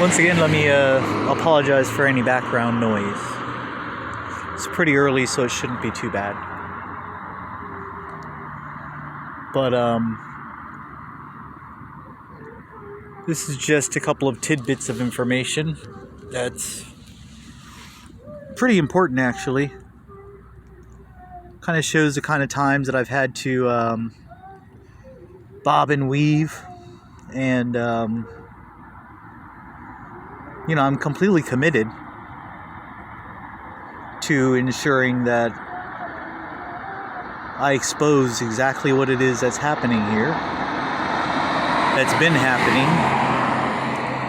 Once again, let me apologize for any background noise. It's pretty early, so it shouldn't be too bad. But this is just a couple of tidbits of information that's pretty important, actually. Kind of shows the kind of times that I've had to bob and weave, and I'm completely committed to ensuring that I expose exactly what it is that's happening here, that's been happening,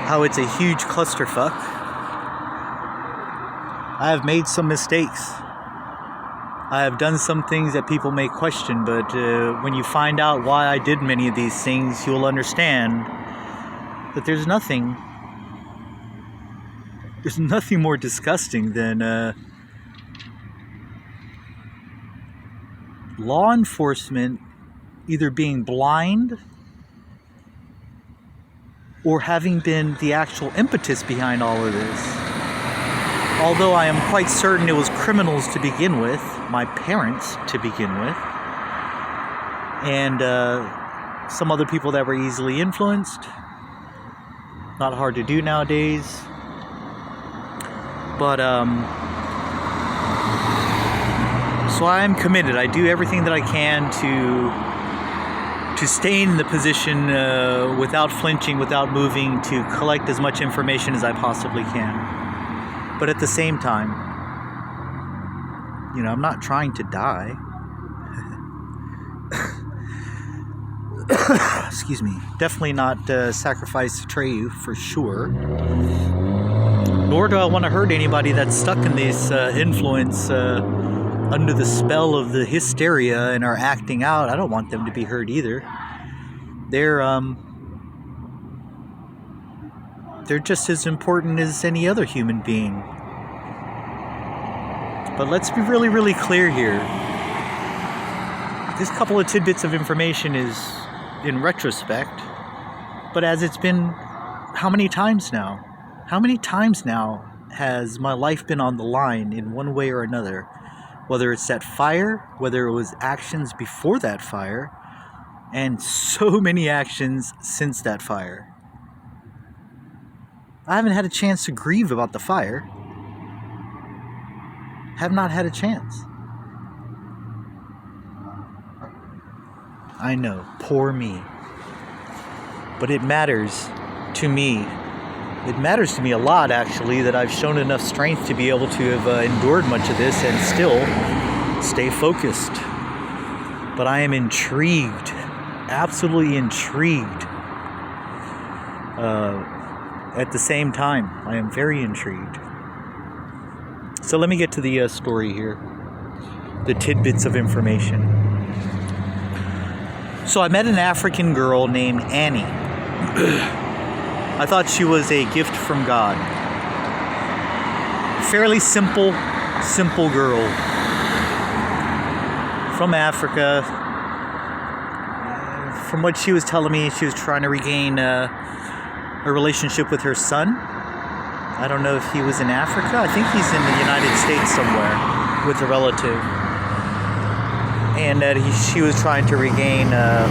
how it's a huge clusterfuck. I have made some mistakes. I have done some things that people may question, but when you find out why I did many of these things, you'll understand that there's nothing more disgusting than law enforcement either being blind or having been the actual impetus behind all of this. Although I am quite certain it was criminals to begin with, my parents to begin with, and some other people that were easily influenced. Not hard to do nowadays. But so I am committed. I do everything that I can to stay in the position without flinching, without moving, to collect as much information as I possibly can. But at the same time, I'm not trying to die. Excuse me. Definitely not sacrifice Atreyu, for sure. Nor do I want to hurt anybody that's stuck in this influence under the spell of the hysteria and are acting out. I don't want them to be hurt either. They're just as important as any other human being. But let's be really, really clear here. This couple of tidbits of information is in retrospect, but as it's been how many times now? How many times now has my life been on the line in one way or another? Whether it's that fire, whether it was actions before that fire, and so many actions since that fire. I haven't had a chance to grieve about the fire. Have not had a chance. I know, poor me. But it matters to me. It matters to me a lot, actually, that I've shown enough strength to be able to have endured much of this and still stay focused. But I am intrigued, absolutely intrigued. At the same time, I am very intrigued. So let me get to the story here, the tidbits of information. So I met an African girl named Annie. I thought she was a gift from God. Fairly simple girl from Africa. From what she was telling me, she was trying to regain a relationship with her son. I don't know if he was in Africa. I think he's in the United States somewhere with a relative. And that she was trying to regain a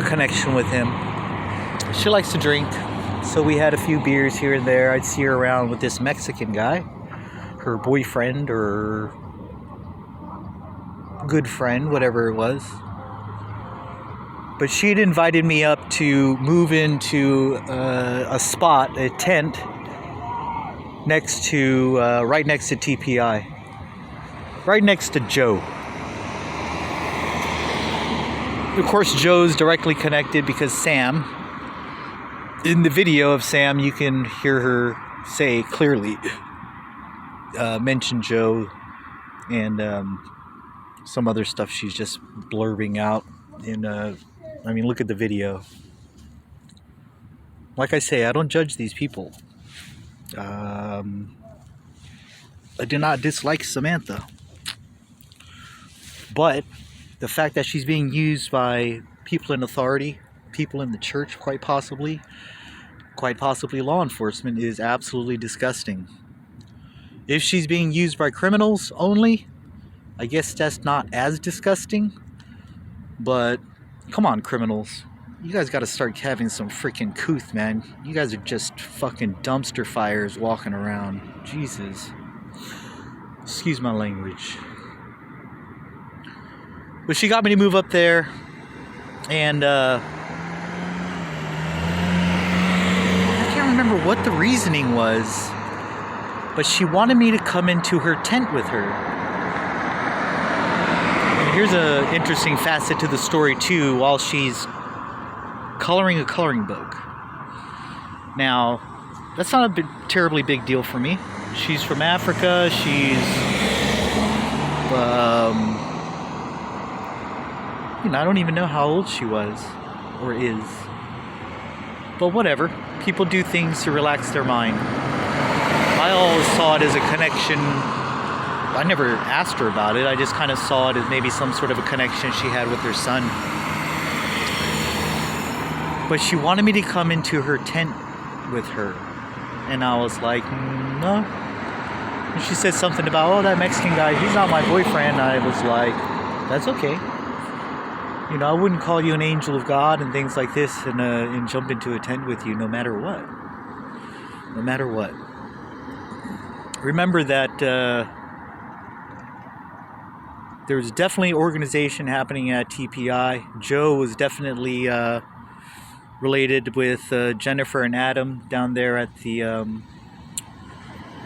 connection with him. She likes to drink, so we had a few beers here and there. I'd see her around with this Mexican guy, her boyfriend or good friend, whatever it was. But she had invited me up to move into a spot, a tent, right next to TPI. Right next to Joe. Of course, Joe's directly connected because Sam, in the video of Sam, you can hear her say clearly, mention Joe and some other stuff she's just blurbing out. Look at the video. Like I say, I don't judge these people. I do not dislike Samantha. But the fact that she's being used by people in authority people in the church, quite possibly law enforcement, is absolutely disgusting. If she's being used by criminals only, I guess that's not as disgusting. But come on, criminals. You guys gotta start having some freaking couth, man. You guys are just fucking dumpster fires walking around. Jesus. Excuse my language. But she got me to move up there, and I can't remember what the reasoning was, but she wanted me to come into her tent with her. And here's an interesting facet to the story too, while she's coloring a coloring book. Now, that's not a terribly big deal for me. She's from Africa. She's, I don't even know how old she was or is. But whatever. People do things to relax their mind. I always saw it as a connection. I never asked her about it. I just kind of saw it as maybe some sort of a connection she had with her son. But she wanted me to come into her tent with her. And I was like, no. And she said something about, oh, that Mexican guy, he's not my boyfriend. I was like, that's okay. I wouldn't call you an angel of God and things like this and jump into a tent with you no matter what. No matter what. Remember that there was definitely organization happening at TPI. Joe was definitely related with Jennifer and Adam down there at the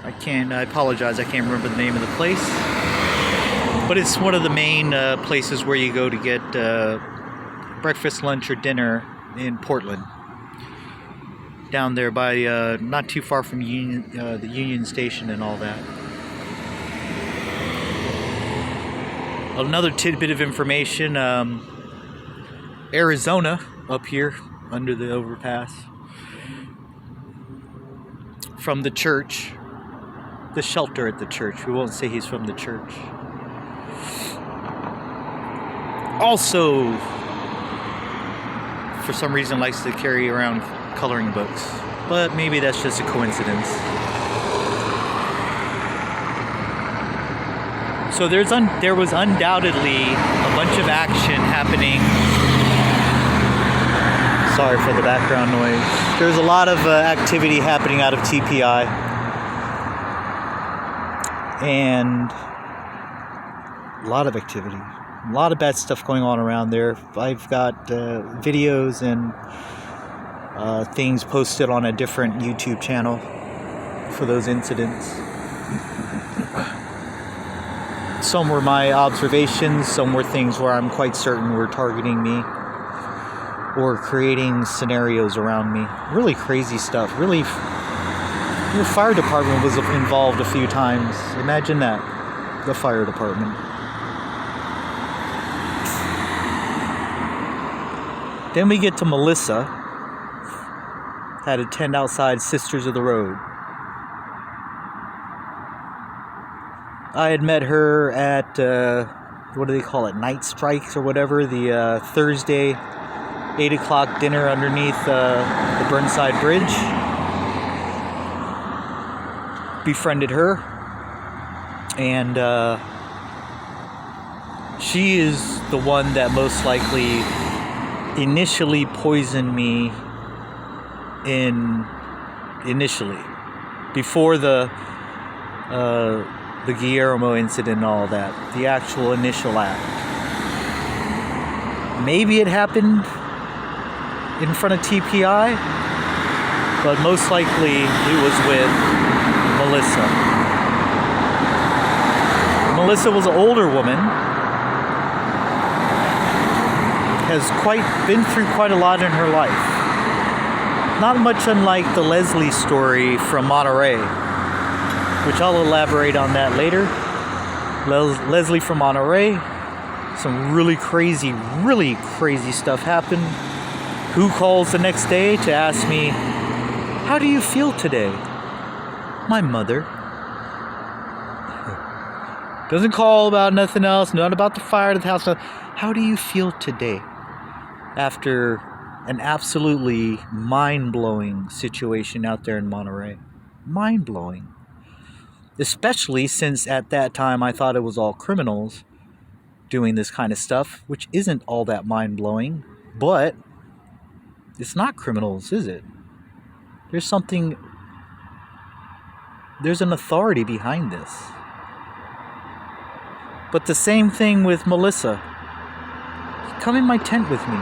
I apologize, I can't remember the name of the place, but it's one of the main places where you go to get breakfast, lunch, or dinner in Portland, down there by not too far from the Union Station and all that. Another tidbit of information, Arizona, up here under the overpass, from the church, the shelter at the church. We won't say he's from the church. Also, for some reason, likes to carry around coloring books, but maybe that's just a coincidence. So there was undoubtedly a bunch of action happening. Sorry for the background noise. There's a lot of activity happening out of TPI. And a lot of activity. A lot of bad stuff going on around there. I've got videos and things posted on a different YouTube channel for those incidents. Some were my observations. Some were things where I'm quite certain were targeting me or creating scenarios around me. Really crazy stuff. Really, the fire department was involved a few times. Imagine that. The fire department. Then we get to Melissa. Had a tent outside Sisters of the Road. I had met her at, what do they call it, Night Strikes or whatever, the Thursday 8 o'clock dinner underneath the Burnside Bridge. Befriended her. And she is the one that most likely initially poisoned me initially. Before the Guillermo incident and all that. The actual initial act. Maybe it happened in front of TPI, but most likely it was with Melissa. Melissa was an older woman, has been through quite a lot in her life. Not much unlike the Leslie story from Monterey, which I'll elaborate on that later. Leslie from Monterey, some really crazy stuff happened. Who calls the next day to ask me, how do you feel today? My mother. Doesn't call about nothing else, not about the fire at the house. How do you feel today? After an absolutely mind-blowing situation out there in Monterey. Mind-blowing. Especially since at that time I thought it was all criminals doing this kind of stuff, which isn't all that mind-blowing, but it's not criminals, is it? There's an authority behind this. But the same thing with Melissa. Come in my tent with me.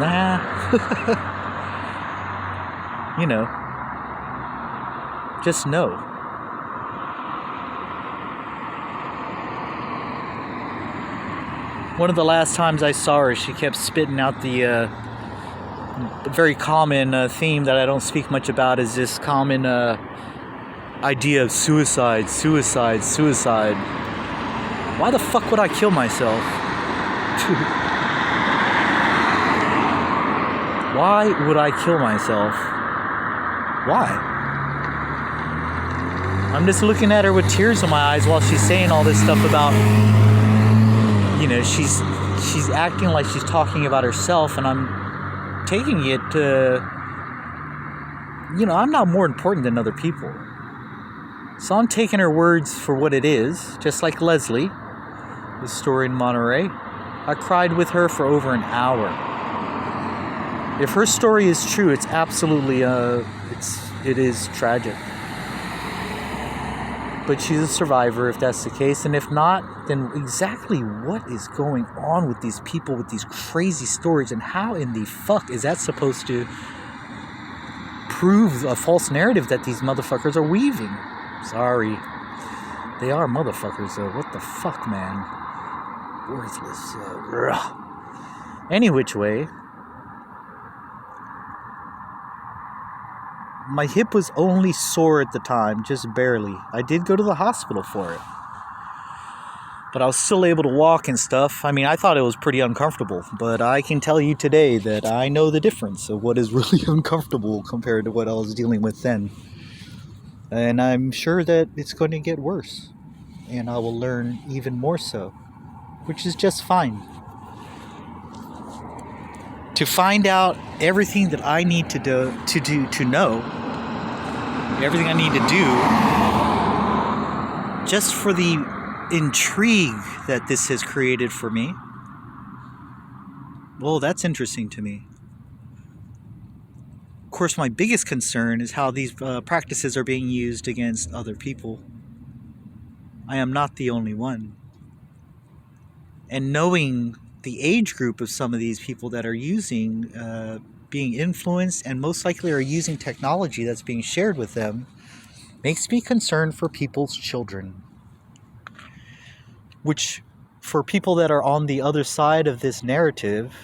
Nah. You know, just know. One of the last times I saw her, she kept spitting out the very common theme that I don't speak much about, is this common idea of suicide. Why the fuck would I kill myself? Why would I kill myself? Why? I'm just looking at her with tears in my eyes while she's saying all this stuff about, you know, she's acting like she's talking about herself, and I'm taking it to, you know, I'm not more important than other people. So I'm taking her words for what it is, just like Leslie, the story in Monterey. I cried with her for over an hour. If her story is true, it's absolutely, it is tragic. But she's a survivor if that's the case. And if not, then exactly what is going on with these people with these crazy stories, and how in the fuck is that supposed to prove a false narrative that these motherfuckers are weaving? Sorry. They are motherfuckers, though. What the fuck, man? Worthless. Any which way. My hip was only sore at the time, just barely. I did go to the hospital for it. But I was still able to walk and stuff. I mean, I thought it was pretty uncomfortable. But I can tell you today that I know the difference of what is really uncomfortable compared to what I was dealing with then. And I'm sure that it's going to get worse. And I will learn even more so. Which is just fine. To find out everything that I need to know, everything I need to do, just for the intrigue that this has created for me. Well, that's interesting to me. Of course, my biggest concern is how these practices are being used against other people. I am not the only one. And knowing the age group of some of these people that are using, being influenced, and most likely are using technology that's being shared with them, makes me concerned for people's children. Which, for people that are on the other side of this narrative,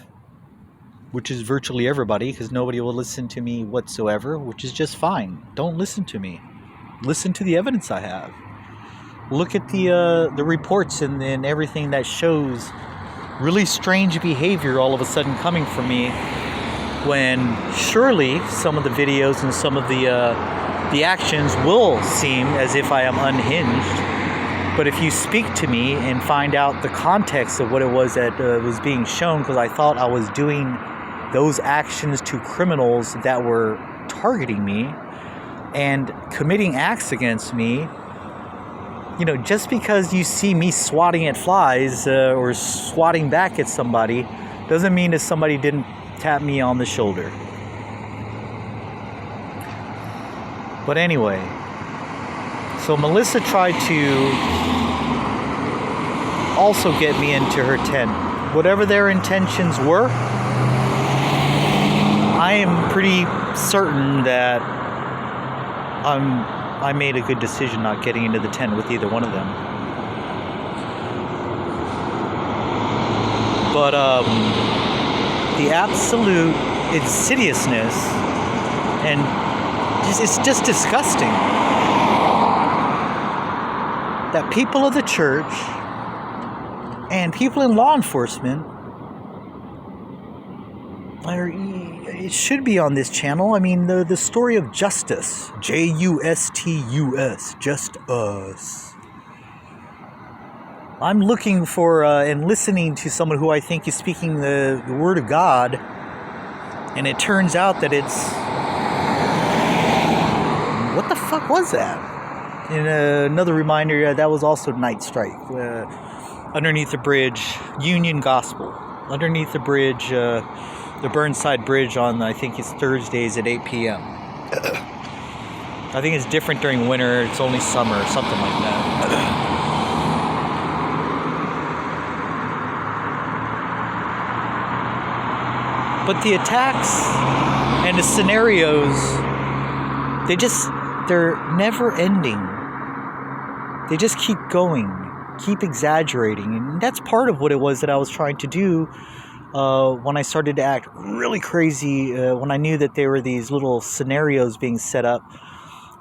which is virtually everybody, because nobody will listen to me whatsoever, which is just fine. Don't listen to me. Listen to the evidence I have. Look at the reports and everything that shows really strange behavior all of a sudden coming from me, when surely some of the videos and some of the actions will seem as if I am unhinged. But if you speak to me and find out the context of what it was that was being shown, because I thought I was doing those actions to criminals that were targeting me and committing acts against me, you know, just because you see me swatting at flies or swatting back at somebody doesn't mean that somebody didn't tap me on the shoulder. But anyway, so Melissa tried to also get me into her tent. Whatever their intentions were, I am pretty certain that I made a good decision not getting into the tent with either one of them. But the absolute insidiousness and it's just disgusting that people of the church and people in law enforcement it should be on this channel. I mean, the story of justice, Justus, just us. I'm looking for and listening to someone who I think is speaking the word of God, and it turns out that it's... What the fuck was that? And another reminder, that was also Night Strike. Underneath the bridge, Union Gospel. Underneath the bridge, the Burnside Bridge on, I think it's Thursdays at 8 p.m. I think it's different during winter, it's only summer, or something like that. But the attacks and the scenarios, they're never ending. They just keep going, keep exaggerating. And that's part of what it was that I was trying to do when I started to act really crazy, when I knew that there were these little scenarios being set up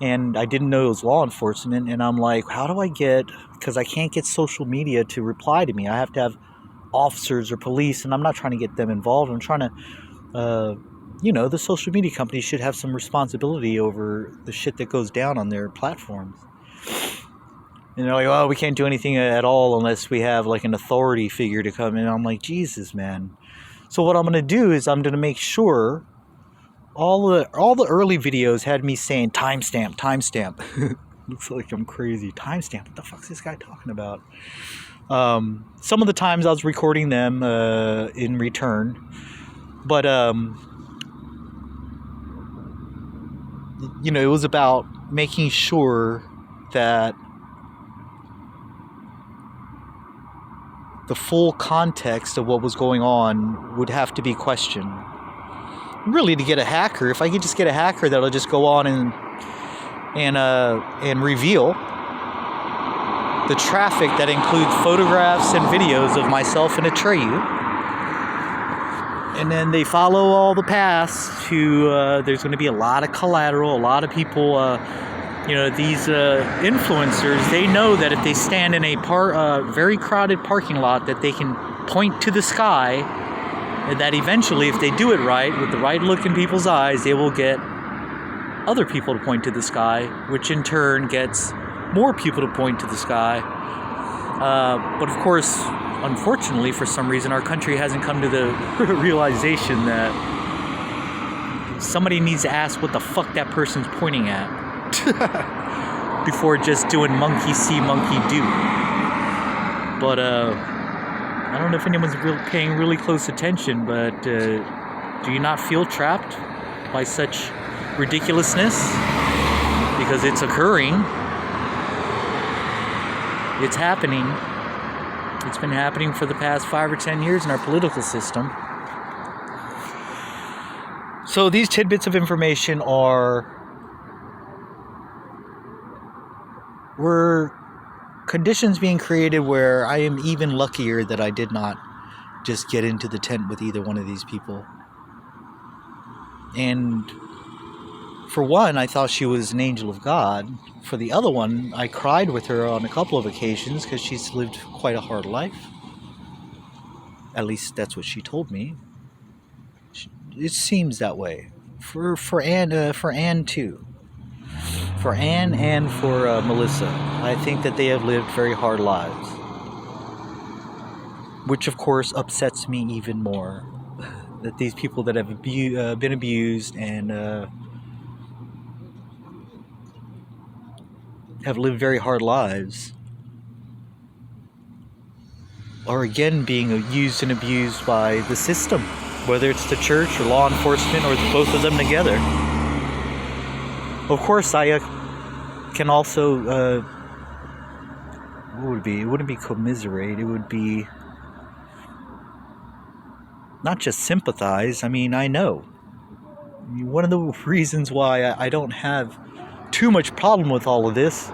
and I didn't know it was law enforcement. And I'm like, how do I get, because I can't get social media to reply to me. I have to have officers or police, and I'm not trying to get them involved. I'm trying to, the social media companies should have some responsibility over the shit that goes down on their platforms. And they're like, oh, we can't do anything at all unless we have like an authority figure to come in. I'm like, Jesus, man. So what I'm going to do is I'm going to make sure all the early videos had me saying timestamp. Looks like I'm crazy. Timestamp. What the fuck is this guy talking about? Some of the times I was recording them in return. But, it was about making sure that the full context of what was going on would have to be questioned. Really, to get a hacker, if I could just get a hacker that'll just go on and reveal the traffic that includes photographs and videos of myself and Atreyu, and then they follow all the paths to, there's going to be a lot of collateral, a lot of people, these influencers, they know that if they stand in a very crowded parking lot, that they can point to the sky, and that eventually, if they do it right, with the right look in people's eyes, they will get other people to point to the sky, which in turn gets more people to point to the sky. But of course, unfortunately, for some reason, our country hasn't come to the realization that somebody needs to ask what the fuck that person's pointing at before just doing monkey see, monkey do. But I don't know if anyone's paying really close attention, but do you not feel trapped by such ridiculousness? Because it's occurring. It's happening. It's been happening for the past 5 or 10 years in our political system. So these tidbits of information were conditions being created where I am even luckier that I did not just get into the tent with either one of these people. And for one, I thought she was an angel of God. For the other one, I cried with her on a couple of occasions because she's lived quite a hard life. At least that's what she told me. It seems that way. For Anne too. For Anne and for Melissa, I think that they have lived very hard lives. Which of course upsets me even more. That these people that have been abused and have lived very hard lives are again being used and abused by the system, whether it's the church or law enforcement or both of them together. Of course, I can also, what would it be? It wouldn't be commiserate, it would be not just sympathize. I mean, I know. One of the reasons why I don't have too much problem with all of this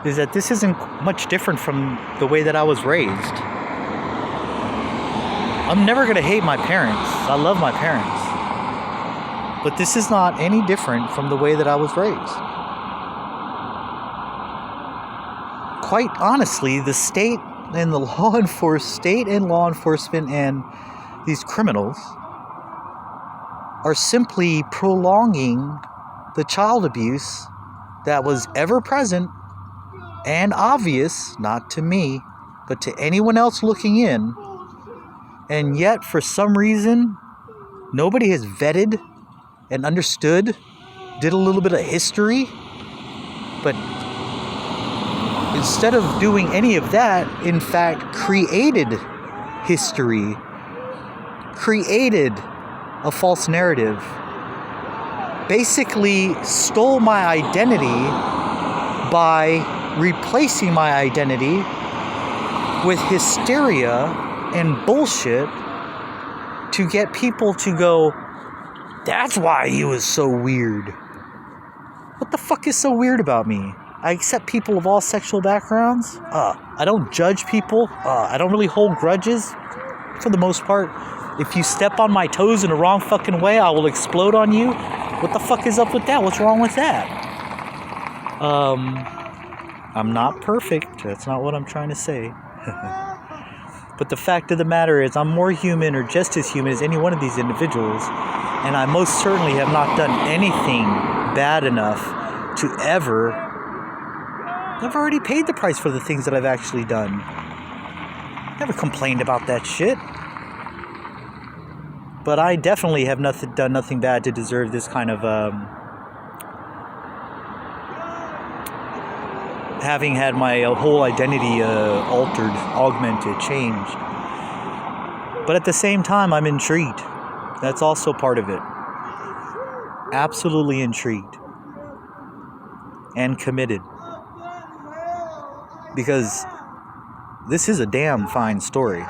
is that this isn't much different from the way that I was raised. I'm never going to hate my parents. I love my parents. But this is not any different from the way that I was raised. Quite honestly, the state and law enforcement and these criminals are simply prolonging the child abuse that was ever present and obvious, not to me, but to anyone else looking in. And yet, for some reason, nobody has vetted and understood, did a little bit of history. But instead of doing any of that, in fact, created history, created a false narrative, basically stole my identity by replacing my identity with hysteria and bullshit to get people to go, that's why he was so weird. What the fuck is so weird about me? I accept people of all sexual backgrounds. I don't judge people. I don't really hold grudges for the most part. If you step on my toes in the wrong fucking way, I will explode on you. What the fuck is up with that? What's wrong with that? I'm not perfect. That's not what I'm trying to say. But the fact of the matter is, I'm more human or just as human as any one of these individuals. And I most certainly have not done anything bad enough to ever... I've already paid the price for the things that I've actually done. Never complained about that shit. But I definitely have done nothing bad to deserve this kind of... having had my whole identity altered, augmented, changed. But at the same time, I'm intrigued. That's also part of it. Absolutely intrigued. And committed. Because this is a damn fine story.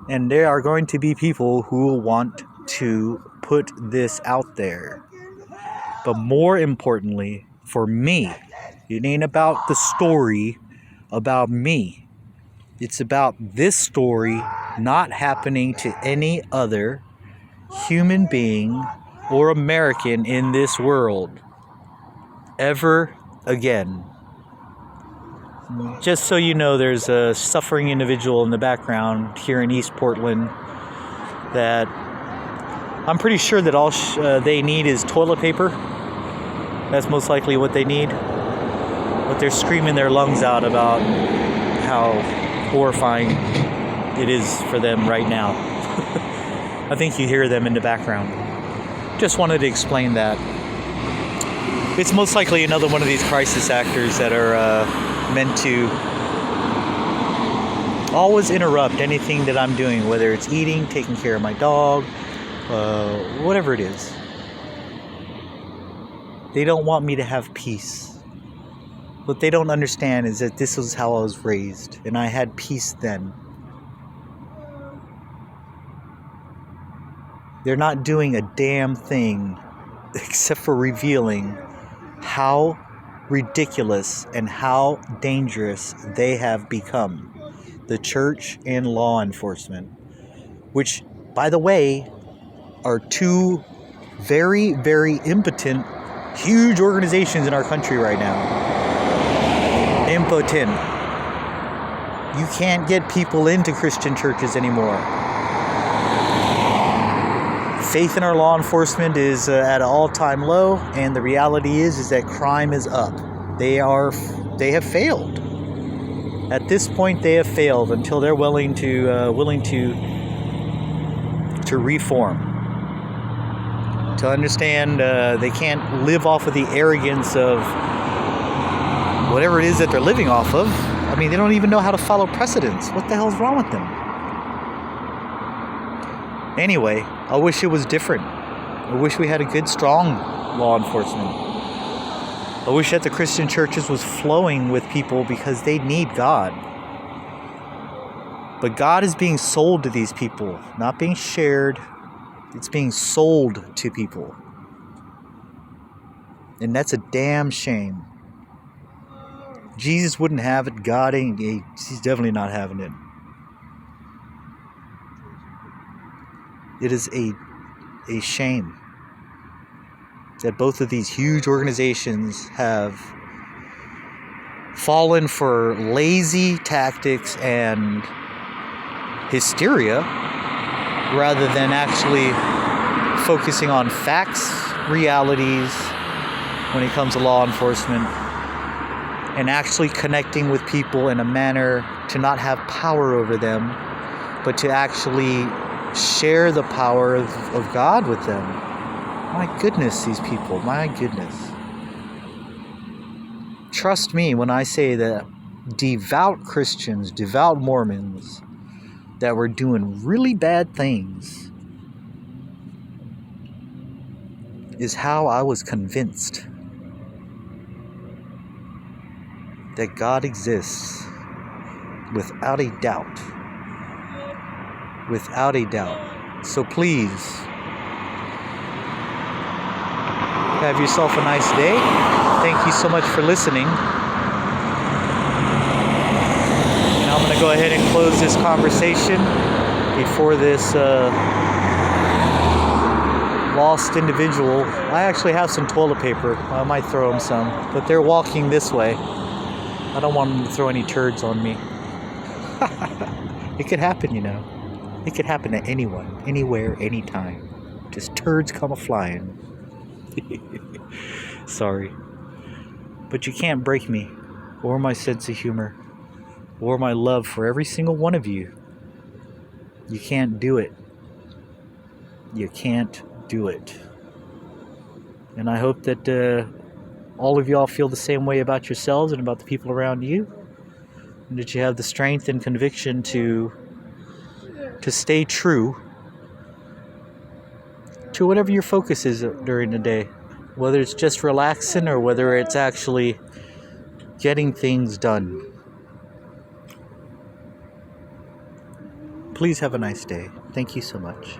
And there are going to be people who will want to put this out there. But more importantly, for me, it ain't about the story about me. It's about this story not happening to any other human being or American in this world ever again. Just so you know, there's a suffering individual in the background here in East Portland that I'm pretty sure that all they need is toilet paper. That's most likely what they need. But they're screaming their lungs out about how horrifying it is for them right now. I think you hear them in the background. Just wanted to explain that. It's most likely another one of these crisis actors that are meant to always interrupt anything that I'm doing, whether it's eating, taking care of my dog, whatever it is. They don't want me to have peace. What they don't understand is that this was how I was raised, and I had peace then. They're not doing a damn thing except for revealing how ridiculous and how dangerous they have become. The church and law enforcement, which, by the way, are two very, very impotent, huge organizations in our country right now. Impotent. You can't get people into Christian churches anymore. Faith in our law enforcement is at an all-time low, and the reality is that crime is up. They have failed. At this point, they have failed until they're willing to reform. To understand, they can't live off of the arrogance of whatever it is that they're living off of. I mean, they don't even know how to follow precedents. What the hell's wrong with them? Anyway, I wish it was different. I wish we had a good, strong law enforcement. I wish that the Christian churches was flowing with people because they need God. But God is being sold to these people, not being shared. It's being sold to people. And that's a damn shame. Jesus wouldn't have it. God ain't. He's definitely not having it. It is a shame that both of these huge organizations have fallen for lazy tactics and hysteria rather than actually focusing on facts, realities when it comes to law enforcement. and actually connecting with people in a manner to not have power over them, but to actually share the power of God with them. My goodness, these people, my goodness. Trust me when I say that devout Christians, devout Mormons that were doing really bad things is how I was convinced that God exists, without a doubt. Without a doubt. So please, have yourself a nice day. Thank you so much for listening. And I'm going to go ahead and close this conversation before this lost individual. I actually have some toilet paper. I might throw him some, but they're walking this way. I don't want them to throw any turds on me. It could happen, you know. It could happen to anyone, anywhere, anytime. Just turds come a-flying. Sorry. But you can't break me, or my sense of humor, or my love for every single one of you. You can't do it. You can't do it. And I hope that all of y'all feel the same way about yourselves and about the people around you, and that you have the strength and conviction to stay true to whatever your focus is during the day, whether it's just relaxing or whether it's actually getting things done. Please have a nice day. Thank you so much.